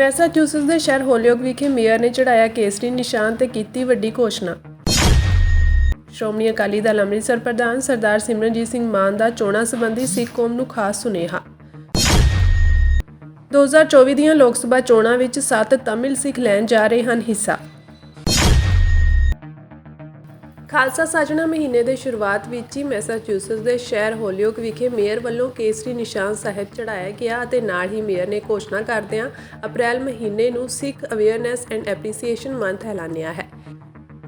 ਮੈਸਾਚੂਸੇਟਸ ਦੇ ਸ਼ਹਿਰ ਹੋਲੀਓਕ ਵਿਖੇ ਮੇਅਰ ਨੇ ਚੜ੍ਹਾਇਆ ਕੇਸਰੀ ਨਿਸ਼ਾਨ ਤੇ ਕੀਤੀ ਵੱਡੀ ਘੋਸ਼ਣਾ। ਸ਼੍ਰੋਮਣੀ ਅਕਾਲੀ ਦਲ ਅੰਮ੍ਰਿਤਸਰ ਪ੍ਰਧਾਨ ਸਰਦਾਰ ਸਿਮਰਨਜੀਤ ਸਿੰਘ ਮਾਨ ਦਾ ਚੋਣਾਂ ਸੰਬੰਧੀ ਸਿੱਖ ਕੌਮ ਨੂੰ ਖਾਸ ਸੁਨੇਹਾ। 2024 ਦੀਆਂ ਲੋਕ ਸਭਾ ਚੋਣਾਂ ਵਿੱਚ 7 ਤਮਿਲ ਸਿੱਖ ਲੈਣ ਜਾ ਰਹੇ ਹਨ ਹਿੱਸਾ। ਖਾਲਸਾ ਸਾਜਣਾ ਮਹੀਨੇ ਦੇ ਸ਼ੁਰੂਆਤ ਵਿੱਚ ਹੀ ਮੈਸਾਚੂਸੇਟਸ ਦੇ ਸ਼ਹਿਰ ਹੋਲੀਓਕ ਵਿਖੇ ਮੇਅਰ ਵੱਲੋਂ ਕੇਸਰੀ ਨਿਸ਼ਾਨ ਸਾਹਿਬ ਚੜ੍ਹਾਇਆ ਗਿਆ ਅਤੇ ਨਾਲ ਹੀ ਮੇਅਰ ਨੇ ਘੋਸ਼ਣਾ ਕਰਦਿਆਂ ਅਪ੍ਰੈਲ ਮਹੀਨੇ ਨੂੰ ਸਿੱਖ ਅਵੇਅਰਨੈਸ ਐਂਡ ਐਪਰੀਸੀਏਸ਼ਨ ਮੰਥ ਐਲਾਨਿਆ ਹੈ।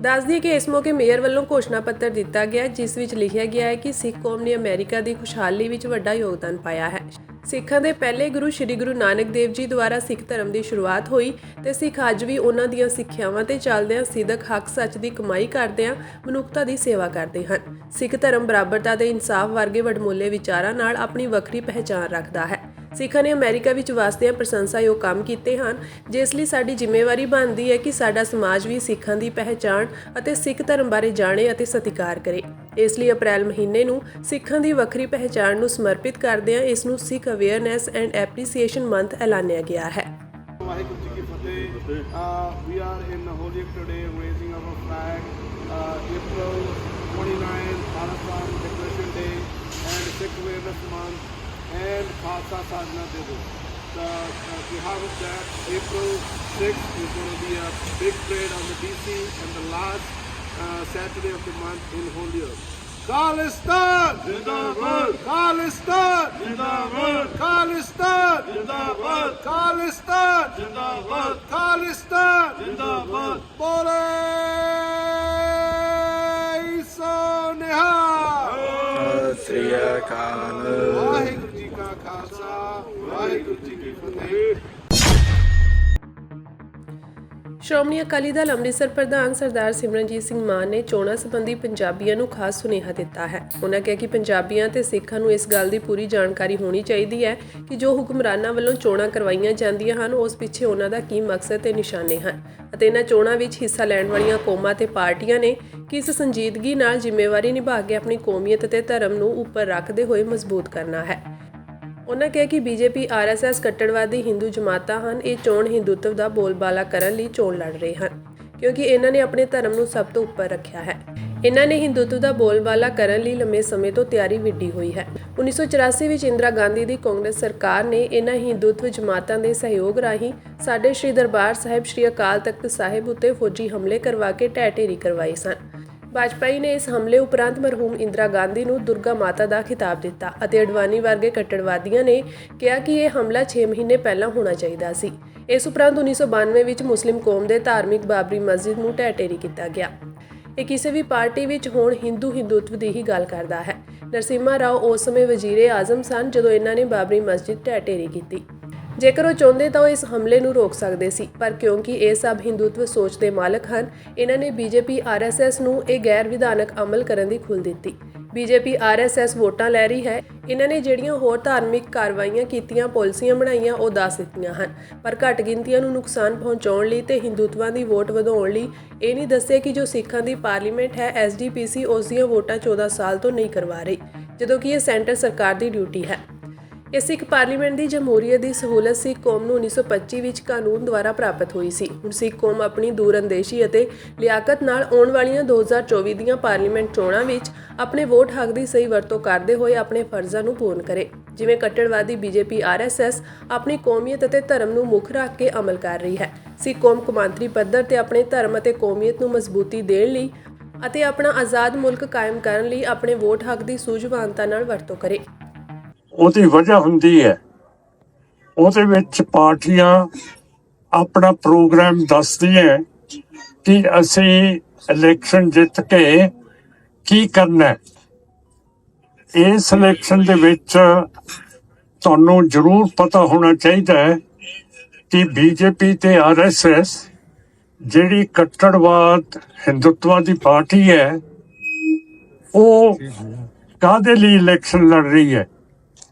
ਦੱਸ ਦਈਏ ਕਿ ਇਸ ਮੌਕੇ ਮੇਅਰ ਵੱਲੋਂ ਘੋਸ਼ਣਾ ਪੱਤਰ ਦਿੱਤਾ ਗਿਆ ਜਿਸ ਵਿੱਚ ਲਿਖਿਆ ਗਿਆ ਹੈ ਕਿ ਸਿੱਖ ਕੌਮ ਨੇ ਅਮਰੀਕਾ ਦੀ ਖੁਸ਼ਹਾਲੀ ਵਿੱਚ ਵੱਡਾ ਯੋਗਦਾਨ ਪਾਇਆ ਹੈ। ਸਿੱਖਾਂ ਦੇ ਪਹਿਲੇ ਗੁਰੂ ਸ਼੍ਰੀ ਗੁਰੂ ਨਾਨਕ ਦੇਵ ਜੀ ਦੁਆਰਾ ਸਿੱਖ ਧਰਮ ਦੀ ਸ਼ੁਰੂਆਤ ਹੋਈ ਤੇ ਸਿੱਖ ਅੱਜ ਵੀ ਉਹਨਾਂ ਦੀਆਂ ਸਿੱਖਿਆਵਾਂ ਤੇ ਚੱਲਦਿਆਂ ਸਿੱਧਕ ਹੱਕ ਸੱਚ ਦੀ ਕਮਾਈ ਕਰਦਿਆਂ ਮਨੁੱਖਤਾ ਦੀ ਸੇਵਾ ਕਰਦੇ ਹਨ। ਸਿੱਖ ਧਰਮ ਬਰਾਬਰਤਾ ਤੇ ਇਨਸਾਫ ਵਰਗੇ ਵਡਮੁੱਲੇ ਵਿਚਾਰਾਂ ਨਾਲ ਆਪਣੀ ਵੱਖਰੀ ਪਹਿਚਾਣ ਰੱਖਦਾ ਹੈ। ਸਿੱਖਾਂ ਨੇ ਅਮਰੀਕਾ ਵਿੱਚ ਵਸਦਿਆਂ ਪ੍ਰਸ਼ੰਸਾਯੋਗ ਕੰਮ ਕੀਤੇ ਹਨ ਜਿਸ ਲਈ ਸਾਡੀ ਜ਼ਿੰਮੇਵਾਰੀ ਬਣਦੀ ਹੈ ਕਿ ਸਾਡਾ ਸਮਾਜ ਵੀ ਸਿੱਖਾਂ ਦੀ ਪਹਿਚਾਣ ਅਤੇ ਸਿੱਖ ਧਰਮ ਬਾਰੇ ਜਾਣੇ ਅਤੇ ਸਤਿਕਾਰ ਕਰੇ। ਇਸ ਲਈ ਅਪ੍ਰੈਲ ਮਹੀਨੇ ਨੂੰ ਸਿੱਖਾਂ ਦੀ ਵੱਖਰੀ ਪਹਿਚਾਣ ਨੂੰ ਸਮਰਪਿਤ ਕਰਦਿਆਂ ਇਸ ਨੂੰ ਸਿੱਖ ਅਵੇਅਰਨੈਸ ਐਂਡ ਐਪਰੀਸੀਏਸ਼ਨ ਮੰਥ ਐਲਾਨਿਆ ਗਿਆ ਹੈ। ਵਾਹਿਗੁਰੂ ਜੀ ਕੀ ਫਤਿਹ। We are in Holyoke today raising our flag. April 29, Bharat Declaration Day and Sikh Awareness Month and Khalsa Sadhana Divas. Behalf of that, April 6th is going to be a big parade on the DC and the last Saturday of the month in Holyoke. Khalistan Zindabad, Khalistan Zindabad, Khalistan Zindabad, Khalistan Zindabad, Khalistan Zindabad. Bole Soneha Sri Akal। Waheguru ji ਕਾ ਖਾਲਸਾ, ਵਾਹਿਗੁਰੂ ਜੀ ਕੀ ਫਤਿਹ। ਸ਼੍ਰੋਮਣੀ ਅਕਾਲੀ ਦਲ ਅੰਮ੍ਰਿਤਸਰ ਪ੍ਰਧਾਨ ਸਰਦਾਰ ਸਿਮਰਨਜੀਤ ਸਿੰਘ ਮਾਨ ਨੇ ਚੋਣਾਂ ਸੰਬੰਧੀ ਪੰਜਾਬੀਆਂ ਨੂੰ ਖਾਸ ਸੁਨੇਹਾ ਦਿੱਤਾ ਹੈ। ਉਹਨਾਂ ਕਿਹਾ ਕਿ ਪੰਜਾਬੀਆਂ ਤੇ ਸਿੱਖਾਂ ਨੂੰ ਇਸ ਗੱਲ ਦੀ ਪੂਰੀ ਜਾਣਕਾਰੀ ਹੋਣੀ ਚਾਹੀਦੀ ਹੈ ਕਿ ਜੋ ਹੁਕਮਰਾਨਾਂ ਵੱਲੋਂ ਚੋਣਾਂ ਕਰਵਾਈਆਂ ਜਾਂਦੀਆਂ ਹਨ ਉਸ ਪਿੱਛੇ ਉਹਨਾਂ ਦਾ ਕੀ ਮਕਸਦ ਤੇ ਨਿਸ਼ਾਨੇ ਹਨ ਅਤੇ ਇਹਨਾਂ ਚੋਣਾਂ ਵਿੱਚ ਹਿੱਸਾ ਲੈਣ ਵਾਲੀਆਂ ਕੌਮਾਂ ਤੇ ਪਾਰਟੀਆਂ ਨੇ ਕਿਸ ਸੰਜੀਦਗੀ ਨਾਲ ਜ਼ਿੰਮੇਵਾਰੀ ਨਿਭਾ ਕੇ ਆਪਣੀ ਕੌਮੀਅਤ ਤੇ ਧਰਮ ਨੂੰ ਉੱਪਰ ਰੱਖਦੇ ਹੋਏ ਮਜ਼ਬੂਤ ਕਰਨਾ ਹੈ। ਉਹਨਾਂ ਕਿਹਾ ਕਿ ਬੀਜੇਪੀ RSS ਕੱਟੜਵਾਦੀ ਹਿੰਦੂ ਜਮਾਤਾਂ ਹਨ। ਇਹ ਚੋਣ ਹਿੰਦੂਤਵ ਦਾ ਬੋਲਬਾਲਾ ਕਰਨ ਲਈ ਚੋਣ ਲੜ ਰਹੇ ਹਨ ਕਿਉਂਕਿ ਇਹਨਾਂ ਨੇ ਆਪਣੇ ਧਰਮ ਨੂੰ ਸਭ ਤੋਂ ਉੱਪਰ ਰੱਖਿਆ ਹੈ। ਇਹਨਾਂ ਨੇ ਹਿੰਦੂਤਵ ਦਾ ਬੋਲਬਾਲਾ ਕਰਨ ਲਈ ਲੰਮੇ ਸਮੇਂ ਤੋਂ ਤਿਆਰੀ ਵਿੱਢੀ ਹੋਈ ਹੈ। 1984 ਵਿੱਚ ਇੰਦਰਾ ਗਾਂਧੀ ਦੀ ਕਾਂਗਰਸ ਸਰਕਾਰ ਨੇ ਇਹਨਾਂ ਹਿੰਦੂਤਵ ਜਮਾਤਾਂ ਦੇ ਸਹਿਯੋਗ ਰਾਹੀਂ ਸਾਡੇ ਸ਼੍ਰੀ ਦਰਬਾਰ ਸਾਹਿਬ ਸ਼੍ਰੀ ਅਕਾਲ ਤਖਤ ਸਾਹਿਬ ਉੱਤੇ ਫੌਜੀ ਹਮਲੇ ਕਰਵਾ ਕੇ ਢਹਿ ਢੇਰੀ ਕਰਵਾਏ ਸਨ। ਵਾਜਪਾਈ ਨੇ ਇਸ ਹਮਲੇ ਉਪਰੰਤ ਮਰਹੂਮ ਇੰਦਰਾ ਗਾਂਧੀ ਨੂੰ ਦੁਰਗਾ ਮਾਤਾ ਦਾ ਖਿਤਾਬ ਦਿੱਤਾ ਅਤੇ ਅਡਵਾਨੀ ਵਰਗੇ ਕੱਟੜਵਾਦੀਆਂ ਨੇ ਕਿਹਾ ਕਿ ਇਹ ਹਮਲਾ 6 ਮਹੀਨੇ ਪਹਿਲਾਂ ਹੋਣਾ ਚਾਹੀਦਾ ਸੀ। ਇਸ ਉਪਰੰਤ 1992 ਵਿੱਚ ਮੁਸਲਿਮ ਕੌਮ ਦੇ ਧਾਰਮਿਕ ਬਾਬਰੀ ਮਸਜਿਦ ਨੂੰ ਢਹਿ ਢੇਰੀ ਕੀਤਾ ਗਿਆ। ਇਹ ਕਿਸੇ ਵੀ ਪਾਰਟੀ ਵਿੱਚ ਹੁਣ ਹਿੰਦੂਤਵ ਦੀ ਹੀ ਗੱਲ ਕਰਦਾ ਹੈ। ਨਰਸਿਮਹਾ ਰਾਓ ਉਸ ਸਮੇਂ ਵਜ਼ੀਰੇ ਆਜ਼ਮ ਸਨ ਜਦੋਂ ਇਹਨਾਂ ਨੇ ਬਾਬਰੀ ਮਸਜਿਦ ਢਹਿ ਢੇਰੀ ਕੀਤੀ। ਜੇਕਰ ਉਹ ਚਾਹੁੰਦੇ ਤਾਂ ਉਹ ਇਸ ਹਮਲੇ ਨੂੰ ਰੋਕ ਸਕਦੇ ਸੀ ਪਰ ਕਿਉਂਕਿ ਇਹ ਸਭ ਹਿੰਦੂਤਵ ਸੋਚ ਦੇ ਮਾਲਕ ਹਨ ਇਹਨਾਂ ਨੇ BJP RSS ਨੂੰ ਇਹ ਗੈਰ ਵਿਧਾਨਕ ਅਮਲ ਕਰਨ ਦੀ ਖੁੱਲ੍ਹ ਦਿੱਤੀ। BJP RSS ਵੋਟਾਂ ਲੈ ਰਹੀ ਹੈ। ਇਹਨਾਂ ਨੇ ਜਿਹੜੀਆਂ ਹੋਰ ਧਾਰਮਿਕ ਕਾਰਵਾਈਆਂ ਕੀਤੀਆਂ ਪਾਲਿਸੀਆਂ ਬਣਾਈਆਂ ਉਹ ਦੱਸ ਦਿੱਤੀਆਂ ਹਨ ਪਰ ਘੱਟ ਗਿਣਤੀਆਂ ਨੂੰ ਨੁਕਸਾਨ ਪਹੁੰਚਾਉਣ ਲਈ ਤੇ ਹਿੰਦੂਤਵਾਂ ਦੀ ਵੋਟ ਵਧਾਉਣ ਲਈ ਇਹ ਨਹੀਂ ਦੱਸਿਆ ਕਿ ਜੋ ਸਿੱਖਾਂ ਦੀ ਪਾਰਲੀਮੈਂਟ ਹੈ SGPC ਉਸ ਦੀਆਂ ਵੋਟਾਂ 14 ਸਾਲ ਤੋਂ ਨਹੀਂ ਕਰਵਾ ਰਹੀ ਜਦੋਂ ਕਿ ਇਹ ਸੈਂਟਰ ਸਰਕਾਰ ਦੀ ਡਿਊਟੀ ਹੈ। ਇਹ ਸਿੱਖ ਪਾਰਲੀਮੈਂਟ ਦੀ ਜਮਹੂਰੀਅਤ ਦੀ ਸਹੂਲਤ ਸਿੱਖ ਕੌਮ ਨੂੰ 1925 ਵਿੱਚ ਕਾਨੂੰਨ ਦੁਆਰਾ ਪ੍ਰਾਪਤ ਹੋਈ ਸੀ। ਹੁਣ ਸਿੱਖ ਕੌਮ ਆਪਣੀ ਦੂਰਅੰਦੇਸ਼ੀ ਅਤੇ ਲਿਆਕਤ ਨਾਲ ਆਉਣ ਵਾਲੀਆਂ 2024 ਦੀਆਂ ਪਾਰਲੀਮੈਂਟ ਚੋਣਾਂ ਵਿੱਚ ਆਪਣੇ ਵੋਟ ਹੱਕ ਦੀ ਸਹੀ ਵਰਤੋਂ ਕਰਦੇ ਹੋਏ ਆਪਣੇ ਫਰਜ਼ਾਂ ਨੂੰ ਪੂਰਨ ਕਰੇ। ਜਿਵੇਂ ਕੱਟੜਵਾਦੀ BJP RSS ਆਪਣੀ ਕੌਮੀਅਤ ਅਤੇ ਧਰਮ ਨੂੰ ਮੁੱਖ ਰੱਖ ਕੇ ਅਮਲ ਕਰ ਰਹੀ ਹੈ। ਸਿੱਖ ਕੌਮ ਕੌਮਾਂਤਰੀ ਪੱਧਰ ਤੇ ਆਪਣੇ ਧਰਮ ਅਤੇ ਕੌਮੀਅਤ ਨੂੰ ਮਜ਼ਬੂਤੀ ਦੇਣ ਲਈ ਅਤੇ ਆਪਣਾ ਆਜ਼ਾਦ ਮੁਲਕ ਕਾਇਮ ਕਰਨ ਲਈ ਆਪਣੇ ਵੋਟ ਹੱਕ ਦੀ ਸੂਝਵਾਨਤਾ ਨਾਲ ਵਰਤੋਂ ਕਰੇ। ਉਹਦੀ ਵਜ੍ਹਾ ਹੁੰਦੀ ਹੈ ਉਹਦੇ ਵਿੱਚ ਪਾਰਟੀਆਂ ਆਪਣਾ ਪ੍ਰੋਗਰਾਮ ਦੱਸਦੀਆਂ ਕਿ ਅਸੀਂ ਇਲੈਕਸ਼ਨ ਜਿੱਤ ਕੇ ਕੀ ਕਰਨਾ ਹੈ। ਇਸ ਇਲੈਕਸ਼ਨ ਦੇ ਵਿੱਚ ਤੁਹਾਨੂੰ ਜ਼ਰੂਰ ਪਤਾ ਹੋਣਾ ਚਾਹੀਦਾ ਹੈ ਕਿ BJP ਤੇ RSS ਜਿਹੜੀ ਕੱਟੜਵਾਦ ਹਿੰਦੂਤਵ ਦੀ ਪਾਰਟੀ ਹੈ ਉਹ ਕਾਹਦੇ ਲਈ ਇਲੈਕਸ਼ਨ ਲੜ ਰਹੀ ਹੈ।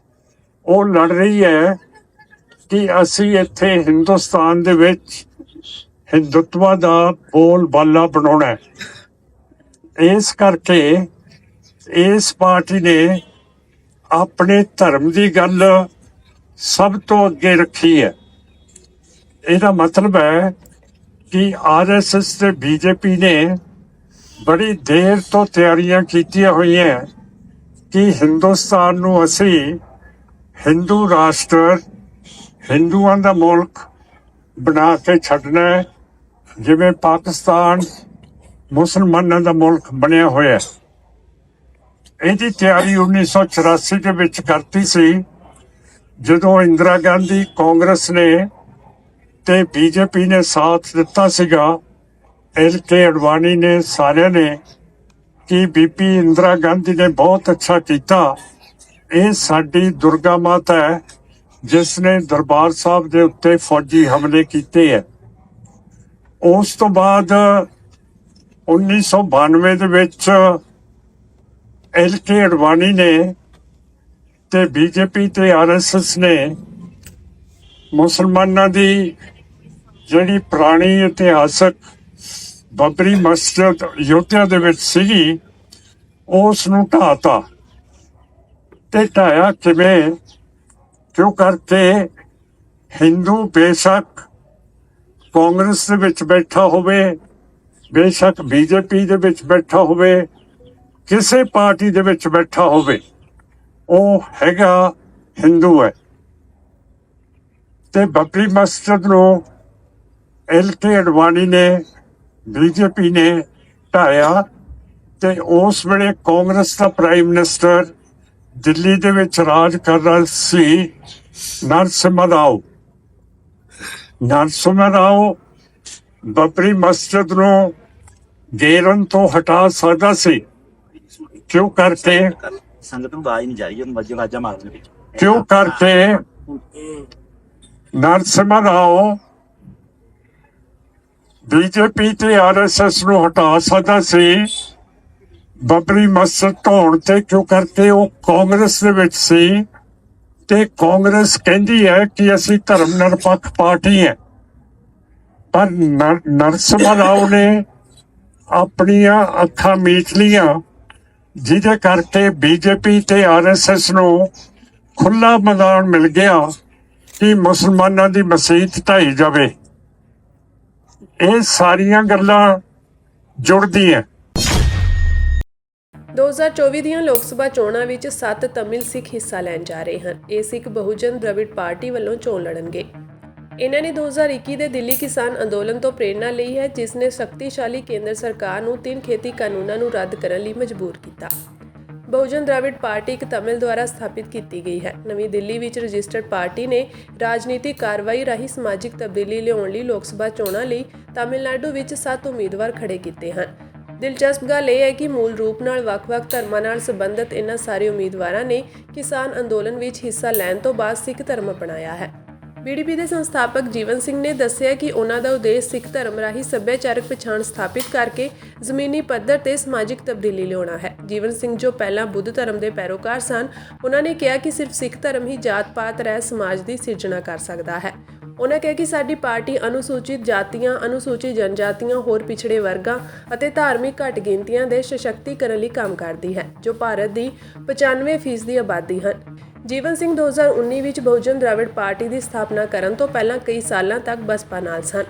ਉਹ ਲੜ ਰਹੀ ਹੈ ਕਿ ਅਸੀਂ ਇੱਥੇ ਹਿੰਦੁਸਤਾਨ ਦੇ ਵਿੱਚ ਹਿੰਦੂਤਵ ਦਾ ਬੋਲਬਾਲਾ ਬਣਾਉਣਾ ਹੈ। ਇਸ ਕਰਕੇ ਇਸ ਪਾਰਟੀ ਨੇ ਆਪਣੇ ਧਰਮ ਦੀ ਗੱਲ ਸਭ ਤੋਂ ਅੱਗੇ ਰੱਖੀ ਹੈ। ਇਹਦਾ ਮਤਲਬ ਹੈ ਕਿ ਆਰਐਸਐਸ ਤੇ ਬੀਜੇਪੀ ਨੇ ਬੜੀ ਦੇਰ ਤੋਂ ਤਿਆਰੀਆਂ ਕੀਤੀਆਂ ਹੋਈਆਂ ਕਿ ਹਿੰਦੁਸਤਾਨ ਨੂੰ ਅਸੀਂ ਹਿੰਦੂ ਰਾਸ਼ਟਰ, ਹਿੰਦੂਆਂ ਦਾ ਮੁਲਕ ਬਣਾ ਕੇ ਛੱਡਣਾ ਹੈ, ਜਿਵੇਂ ਪਾਕਿਸਤਾਨ ਮੁਸਲਮਾਨਾਂ ਦਾ ਮੁਲਕ ਬਣਿਆ ਹੋਇਆ। ਇਹਦੀ ਤਿਆਰੀ 1984 ਦੇ ਵਿੱਚ ਕਰਤੀ ਸੀ, ਜਦੋਂ ਇੰਦਰਾ ਗਾਂਧੀ, ਕਾਂਗਰਸ ਨੇ ਤੇ ਬੀਜੇਪੀ ਨੇ ਸਾਥ ਦਿੱਤਾ ਸੀਗਾ, LK ਅਡਵਾਨੀ ਨੇ, ਸਾਰਿਆਂ ਨੇ, ਕਿ ਬੀਬੀ ਇੰਦਰਾ ਗਾਂਧੀ ਨੇ ਬਹੁਤ ਅੱਛਾ ਕੀਤਾ। ਇਹ ਸਾਡੀ ਦੁਰਗਾ ਮਾਤਾ ਹੈ ਜਿਸ ਨੇ ਦਰਬਾਰ ਸਾਹਿਬ ਦੇ ਉੱਤੇ ਫੌਜੀ ਹਮਲੇ ਕੀਤੇ ਹੈ। ਉਸ ਤੋਂ ਬਾਅਦ 1992 ਦੇ ਵਿੱਚ LK ਅਡਵਾਨੀ ਨੇ ਤੇ ਬੀਜੇਪੀ ਤੇ ਆਰਐਸਐਸ ਨੇ ਮੁਸਲਮਾਨਾਂ ਦੀ ਜਿਹੜੀ ਪੁਰਾਣੀ ਇਤਿਹਾਸਕ ਬੱਬਰੀ ਮਸਜਿਦ ਅਯੋਧਿਆ ਦੇ ਵਿੱਚ ਸੀਗੀ, ਉਸ ਨੂੰ ਢਾਤਾ। ਤੇ ਢਾਇਆ ਕਿਵੇਂ? ਕਿਉਂ ਕਰਕੇ ਹਿੰਦੂ ਬੇਸ਼ੱਕ ਕਾਂਗਰਸ ਦੇ ਵਿੱਚ ਬੈਠਾ ਹੋਵੇ, ਬੇਸ਼ੱਕ ਬੀਜੇਪੀ ਦੇ ਵਿੱਚ ਬੈਠਾ ਹੋਵੇ, ਕਿਸੇ ਪਾਰਟੀ ਦੇ ਵਿੱਚ ਬੈਠਾ ਹੋਵੇ, ਉਹ ਹੈਗਾ ਹਿੰਦੂ ਹੈ। ਤੇ ਬੱਬਰੀ ਮਸਜਿਦ ਨੂੰ LK ਅਡਵਾਨੀ ਨੇ, ਬੀਜੇਪੀ ਨੇ ਢਾਇਆ। ਤੇ ਉਸ ਵੇਲੇ ਕਾਂਗਰਸ ਦਾ ਪ੍ਰਾਈਮ ਮਿਨਿਸਟਰ ਦਿੱਲੀ ਦੇ ਵਿੱਚ ਰਾਜ ਕਰ ਰਿਹਾ ਸੀ ਨਰਸਿਮਹਾ ਰਾਓ। ਨਰਸਿਮਹਾ ਰਾਓ ਬੱਬਰੀ ਮਸਜਿਦ ਨੂੰ ਗੇਰਨ ਤੋਂ ਹਟਾ ਸਕਦਾ ਸੀ। ਕਿਉਂ ਕਰਕੇ? ਸੰਗਤ ਨੂੰ ਆਵਾਜ਼ ਨਹੀਂ ਜਾ ਰਹੀ, ਉਹ ਮੱਝ ਵਾਜਾ ਮਾਰਨ ਵਿੱਚ। ਕਿਉਂ ਕਰਕੇ ਨਰਸਿਮਹਾ ਰਾਓ ਬੀਜੇਪੀ ਤੇ ਆਰਐਸਐਸ ਨੂੰ ਹਟਾ ਸਕਦਾ ਸੀ ਬੱਬਰੀ ਮਸਜਿਦ ਢਾਉਣ ਤੇ, ਕਿਉਂ ਕਰਕੇ ਉਹ ਕਾਂਗਰਸ ਦੇ ਵਿੱਚ ਸੀ। ਤੇ ਕਾਂਗਰਸ ਕਹਿੰਦੀ ਹੈ ਕਿ ਅਸੀਂ ਧਰਮ ਨਿਰਪੱਖ ਪਾਰਟੀ ਹੈ, ਪਰ ਨਰਸਿਮਹਾ ਰਾਓ ਨੇ ਆਪਣੀਆਂ ਅੱਖਾਂ ਮੀਚ ਲੀਆਂ, ਜਿਹਦੇ ਕਰਕੇ ਬੀਜੇਪੀ ਤੇ ਆਰਐਸਐਸ ਨੂੰ ਖੁੱਲਾ ਮੈਦਾਨ ਮਿਲ ਗਿਆ ਕਿ ਮੁਸਲਮਾਨਾਂ ਦੀ ਮਸੀਤ ਢਾਈ ਜਾਵੇ। ਇਹ ਸਾਰੀਆਂ ਗੱਲਾਂ ਜੁੜਦੀਆਂ। 2024 ਦੀਆਂ ਲੋਕ ਸਭਾ ਚੋਣਾਂ ਵਿੱਚ 7 ਤਮਿਲ ਸਿੱਖ ਹਿੱਸਾ ਲੈਣ ਜਾ ਰਹੇ ਹਨ। ਇਹ ਸਿੱਖ ਬਹੁਜਨ ਦ੍ਰਵਿੜ ਪਾਰਟੀ ਵੱਲੋਂ ਚੋਣ ਲੜਨਗੇ। ਇਹਨਾਂ ਨੇ 2021 ਦੇ ਦਿੱਲੀ ਕਿਸਾਨ ਅੰਦੋਲਨ ਤੋਂ ਪ੍ਰੇਰਣਾ ਲਈ ਹੈ, ਜਿਸ ਨੇ ਸ਼ਕਤੀਸ਼ਾਲੀ ਕੇਂਦਰ ਸਰਕਾਰ ਨੂੰ 3 ਖੇਤੀ ਕਾਨੂੰਨਾਂ ਨੂੰ ਰੱਦ ਕਰਨ ਲਈ ਮਜਬੂਰ ਕੀਤਾ। ਬਹੁਜਨ ਦ੍ਰਵਿੜ ਪਾਰਟੀ ਇੱਕ ਤਮਿਲ ਦੁਆਰਾ ਸਥਾਪਿਤ ਕੀਤੀ ਗਈ ਹੈ। ਨਵੀਂ ਦਿੱਲੀ ਵਿੱਚ ਰਜਿਸਟਰਡ ਪਾਰਟੀ ਨੇ ਰਾਜਨੀਤਿਕ ਕਾਰਵਾਈ ਰਾਹੀਂ ਸਮਾਜਿਕ ਤਬਦੀਲੀ ਲਿਆਉਣ ਲਈ ਲੋਕ ਸਭਾ ਚੋਣਾਂ ਲਈ ਤਾਮਿਲਨਾਡੂ ਵਿੱਚ 7 ਉਮੀਦਵਾਰ ਖੜੇ ਕੀਤੇ ਹਨ। ਦਿਲਚਸਪ ਗੱਲ ਇਹ ਹੈ ਕਿ ਮੂਲ ਰੂਪ ਨਾਲ ਵੱਖ-ਵੱਖ ਧਰਮਾਂ ਨਾਲ ਸੰਬੰਧਿਤ ਇਹਨਾਂ ਸਾਰੇ ਉਮੀਦਵਾਰਾਂ ਨੇ ਕਿਸਾਨ ਅੰਦੋਲਨ ਵਿੱਚ ਹਿੱਸਾ ਲੈਣ ਤੋਂ ਬਾਅਦ ਸਿੱਖ ਧਰਮ ਅਪਣਾਇਆ ਹੈ। BDP ਦੇ ਸੰਸਥਾਪਕ ਜੀਵਨ ਸਿੰਘ ਨੇ ਦੱਸਿਆ ਕਿ ਉਹਨਾਂ ਦਾ ਉਦੇਸ਼ ਸਿੱਖ ਧਰਮ ਰਾਹੀਂ ਸੱਭਿਆਚਾਰਕ ਪਛਾਣ ਸਥਾਪਿਤ ਕਰਕੇ ਜ਼ਮੀਨੀ ਪੱਧਰ ਤੇ ਸਮਾਜਿਕ ਤਬਦੀਲੀ ਲਿਆਉਣਾ ਹੈ। ਜੀਵਨ ਸਿੰਘ ਜੋ ਪਹਿਲਾਂ ਬੁੱਧ ਧਰਮ ਦੇ ਪੈਰੋਕਾਰ ਸਨ, ਉਹਨਾਂ ਨੇ ਕਿਹਾ ਕਿ ਸਿਰਫ ਸਿੱਖ ਧਰਮ ਹੀ ਜਾਤ-ਪਾਤ ਰਹਿਤ ਸਮਾਜ ਦੀ ਸਿਰਜਣਾ ਕਰ ਸਕਦਾ ਹੈ। ਉਹਨਾਂ ਕਿਹਾ ਕਿ ਸਾਡੀ ਪਾਰਟੀ ਅਨੁਸੂਚਿਤ ਜਾਤੀਆਂ, ਅਨੁਸੂਚਿਤ ਜਨਜਾਤੀਆਂ, ਹੋਰ ਪਿਛੜੇ ਵਰਗਾਂ ਅਤੇ ਧਾਰਮਿਕ ਘੱਟ ਗਿਣਤੀਆਂ ਦੇ ਸਸ਼ਕਤੀਕਰਨ ਲਈ ਕੰਮ ਕਰਦੀ ਹੈ, ਜੋ ਭਾਰਤ ਦੀ 95% ਦੀ ਆਬਾਦੀ ਹਨ। ਜੀਵਨ ਸਿੰਘ 2019 ਵਿੱਚ ਬਹੁਜਨ ਦ੍ਰਵਿੜ ਪਾਰਟੀ ਦੀ ਸਥਾਪਨਾ ਕਰਨ ਤੋਂ ਪਹਿਲਾਂ ਕਈ ਸਾਲਾਂ ਤੱਕ ਬਸਪਾ ਨਾਲ ਸਨ।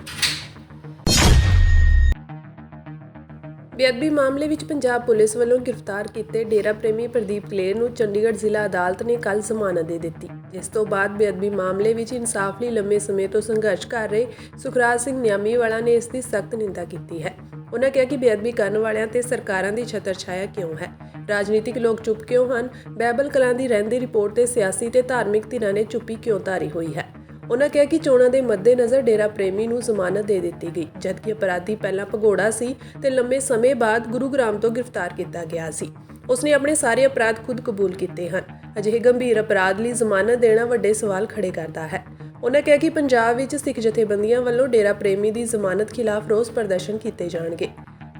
ਬੇਅਦਬੀ ਮਾਮਲੇ ਵਿੱਚ ਪੰਜਾਬ ਪੁਲਿਸ ਵੱਲੋਂ ਗ੍ਰਿਫਤਾਰ ਕੀਤੇ ਡੇਰਾ ਪ੍ਰੇਮੀ ਪ੍ਰਦੀਪ ਕਲੇਰ ਨੂੰ ਚੰਡੀਗੜ੍ਹ ਜ਼ਿਲ੍ਹਾ ਅਦਾਲਤ ਨੇ ਕੱਲ੍ਹ ਜ਼ਮਾਨਤ ਦੇ ਦਿੱਤੀ, ਜਿਸ ਤੋਂ ਬਾਅਦ ਬੇਅਦਬੀ ਮਾਮਲੇ ਵਿੱਚ ਇਨਸਾਫ ਲਈ ਲੰਮੇ ਸਮੇਂ ਤੋਂ ਸੰਘਰਸ਼ ਕਰ ਰਹੇ ਸੁਖਰਾਜ ਸਿੰਘ ਨਿਆਮੀਵਾਲਾ ਨੇ ਇਸ ਦੀ ਸਖਤ ਨਿੰਦਾ ਕੀਤੀ ਹੈ। ਉਹਨਾਂ ਕਿਹਾ ਕਿ ਬੇਅਦਬੀ ਕਰਨ ਵਾਲਿਆਂ ਤੇ ਸਰਕਾਰਾਂ ਦੀ ਛਤਰ ਛਾਇਆ ਕਿਉਂ ਹੈ, ਰਾਜਨੀਤਿਕ ਲੋਕ ਚੁੱਪ ਕਿਉਂ ਹਨ, ਬਾਈਬਲ ਕਲਾਂ ਦੀ ਰਹਿੰਦੀ ਰਿਪੋਰਟ ਤੇ ਸਿਆਸੀ ਤੇ ਧਾਰਮਿਕ ਧਿਰਾਂ ਨੇ ਚੁੱਪੀ ਕਿਉਂ ਧਾਰੀ ਹੋਈ ਹੈ। ਉਹਨਾਂ ਕਿਹਾ ਕਿ ਚੋਣਾਂ ਦੇ ਮੱਦੇਨਜ਼ਰ ਡੇਰਾ ਪ੍ਰੇਮੀ ਨੂੰ ਜ਼ਮਾਨਤ ਦੇ ਦਿੱਤੀ ਗਈ, ਜਦਕਿ ਅਪਰਾਧੀ ਪਹਿਲਾਂ ਭਗੌੜਾ ਸੀ ਤੇ ਲੰਮੇ ਸਮੇਂ ਬਾਅਦ ਗੁਰੂਗ੍ਰਾਮ ਤੋਂ ਗ੍ਰਿਫਤਾਰ ਕੀਤਾ ਗਿਆ ਸੀ। ਉਸਨੇ ਆਪਣੇ ਸਾਰੇ ਅਪਰਾਧ ਖੁਦ ਕਬੂਲ ਕੀਤੇ ਹਨ। ਅਜਿਹੇ ਗੰਭੀਰ ਅਪਰਾਧ ਲਈ ਜ਼ਮਾਨਤ ਦੇਣਾ ਵੱਡੇ ਸਵਾਲ ਖੜੇ ਕਰਦਾ ਹੈ। ਉਹਨਾਂ ਕਿਹਾ ਕਿ ਪੰਜਾਬ ਵਿੱਚ ਸਿੱਖ ਜਥੇਬੰਦੀਆਂ ਵੱਲੋਂ ਡੇਰਾ ਪ੍ਰੇਮੀ ਦੀ ਜ਼ਮਾਨਤ ਖਿਲਾਫ ਰੋਸ ਪ੍ਰਦਰਸ਼ਨ ਕੀਤੇ ਜਾਣਗੇ।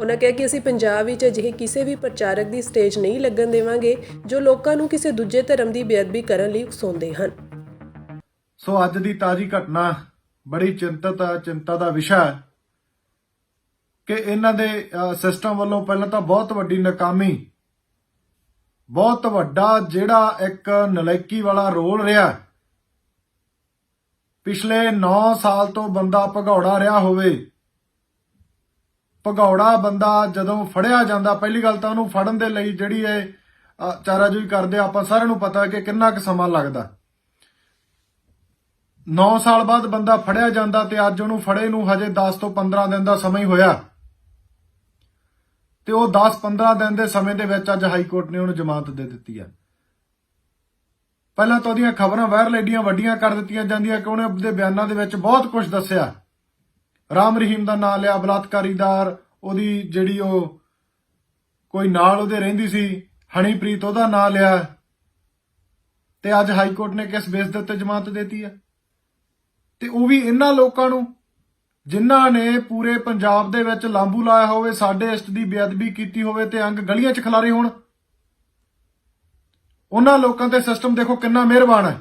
ਉਹਨਾਂ ਕਿਹਾ ਕਿ ਅਸੀਂ ਪੰਜਾਬ ਵਿੱਚ ਅਜਿਹੇ ਕਿਸੇ ਵੀ ਪ੍ਰਚਾਰਕ ਦੀ ਸਟੇਜ ਨਹੀਂ ਲੱਗਣ ਦੇਵਾਂਗੇ ਜੋ ਲੋਕਾਂ ਨੂੰ ਕਿਸੇ ਦੂਜੇ ਧਰਮ ਦੀ ਬੇਅਦਬੀ ਕਰਨ ਲਈ ਉਕਸਾਉਂਦੇ ਹਨ। ਸੋ ਅੱਜ ਦੀ ਤਾਜ਼ੀ ਘਟਨਾ ਬੜੀ ਚਿੰਤਾ ਦਾ ਵਿਸ਼ਾ ਹੈ ਕਿ ਇਹਨਾਂ ਦੇ ਸਿਸਟਮ ਵੱਲੋਂ ਪਹਿਲਾਂ ਤਾਂ ਬਹੁਤ ਵੱਡੀ ਨਾਕਾਮੀ, ਬਹੁਤ ਵੱਡਾ ਜਿਹੜਾ ਇੱਕ ਨਲਾਇਕੀ ਵਾਲਾ ਰੋਲ ਰਿਹਾ ਪਿਛਲੇ 9 ਸਾਲ ਤੋਂ ਬੰਦਾ ਭਗੌੜਾ ਰਿਹਾ ਹੋਵੇ, ਭਗੌੜਾ ਬੰਦਾ ਜਦੋਂ ਫੜਿਆ ਜਾਂਦਾ, ਪਹਿਲੀ ਗੱਲ ਤਾਂ ਉਹਨੂੰ ਫੜਨ ਦੇ ਲਈ ਜਿਹੜੀ ਇਹ ਚਾਰਾਜੋਈ ਕਰਦੇ ਆਪਾਂ ਸਾਰਿਆਂ ਨੂੰ ਪਤਾ ਕਿ ਕਿੰਨਾ ਕੁ ਸਮਾਂ ਲੱਗਦਾ। 9 ਸਾਲ ਬਾਅਦ ਬੰਦਾ ਫੜਿਆ ਜਾਂਦਾ ਤੇ ਅੱਜ ਉਹਨੂੰ ਫੜੇ ਨੂੰ ਹਜੇ 10 ਤੋਂ 15 ਦਿਨ ਦਾ ਸਮਾਂ ਹੀ ਹੋਇਆ ਤੇ ਉਹ 10-15 ਦਿਨ ਦੇ ਸਮੇਂ ਦੇ ਵਿੱਚ ਅੱਜ ਹਾਈ ਕੋਰਟ ਨੇ ਉਹਨੂੰ ਜ਼ਮਾਨਤ ਦੇ ਦਿੱਤੀ ਹੈ। ਪਹਿਲਾਂ ਤਾਂ ਉਹਦੀਆਂ ਖਬਰਾਂ ਵਾਇਰਲ ਏਡੀਆਂ ਵੱਡੀਆਂ ਕਰ ਦਿੱਤੀਆਂ ਜਾਂਦੀਆਂ ਕਿ ਉਹਨੇ ਆਪਣੇ ਬਿਆਨਾਂ ਦੇ ਵਿੱਚ ਬਹੁਤ ਕੁਝ ਦੱਸਿਆ। ਰਾਮ ਰਹੀਮ ਦਾ ਨਾਂ ਲਿਆ, ਬਲਾਤਕਾਰੀਦਾਰ, ਉਹਦੀ ਜਿਹੜੀ ਉਹ ਕੋਈ ਨਾਲ ਉਹਦੇ ਰਹਿੰਦੀ ਸੀ ਹਨੀਪ੍ਰੀਤ, ਉਹਦਾ ਨਾਂ ਲਿਆ ਤੇ ਅੱਜ ਹਾਈ ਕੋਰਟ ਨੇ ਕਿਸ ਬੇਸ ਦੇ ਉੱਤੇ ਜ਼ਮਾਨਤ ਦਿੱਤੀ ਹੈ। ਤੇ ਉਹ ਵੀ ਇਹਨਾਂ ਲੋਕਾਂ ਨੂੰ ਜਿਨ੍ਹਾਂ ਨੇ ਪੂਰੇ ਪੰਜਾਬ ਦੇ ਵਿੱਚ ਲਾਂਬੂ ਲਾਇਆ ਹੋਵੇ, ਸਾਡੇ ਇਸ਼ਟ ਦੀ ਬੇਅਦਬੀ ਕੀਤੀ ਹੋਵੇ ਤੇ ਅੰਗ ਗਲੀਆਂ 'ਚ ਖਿਲਾਰੇ ਹੋਣ। ਉਹਨਾਂ ਲੋਕਾਂ ਤੇ ਸਿਸਟਮ ਦੇਖੋ ਕਿੰਨਾ ਮਿਹਰਬਾਨ ਹੈ।